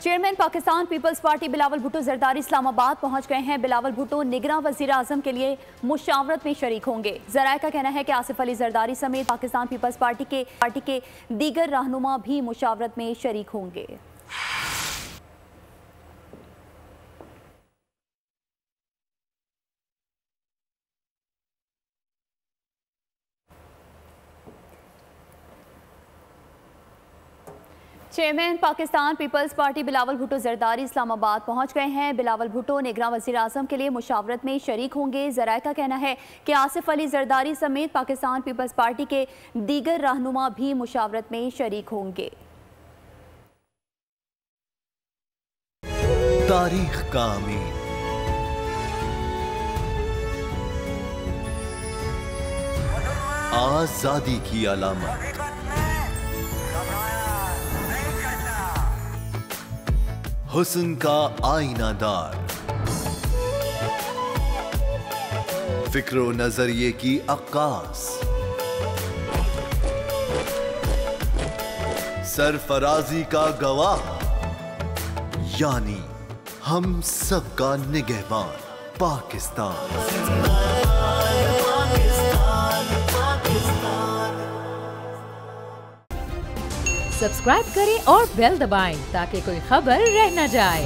Chairman Pakistan Peoples Party Bilawal Bhutto Zardari Islamabad पहुंच गए हैं। बिलावल भुट्टो निगरां वज़ीर आज़म के लिए मुशावरत में शरीक होंगे। ज़राए का कहना है कि आसिफ अली जरदारी समेत पाकिस्तान पीपल्स पार्टी के दीगर रहनुमा भी मुशावरत में शरीक होंगे। चेयरमैन पाकिस्तान पीपल्स पार्टी बिलावल भुट्टो जरदारी इस्लामाबाद पहुंच गए हैं। बिलावल भुट्टो निगरां वज़ीर आज़म के लिए मुशावरत में शरीक होंगे। ज़राए का कहना है कि आसिफ अली जरदारी समेत पाकिस्तान पीपल्स पार्टी के दीगर रहनुमा भी मुशावरत में शरीक होंगे। तारीख का अमीर आजादी की अलामत, हुस्न का आईनादार, फिक्रो नजरिए की अक्कास, सरफराजी का गवाह, यानी हम सबका निगहबान पाकिस्तान। सब्सक्राइब करें और बेल दबाएं ताकि कोई खबर रह न जाए।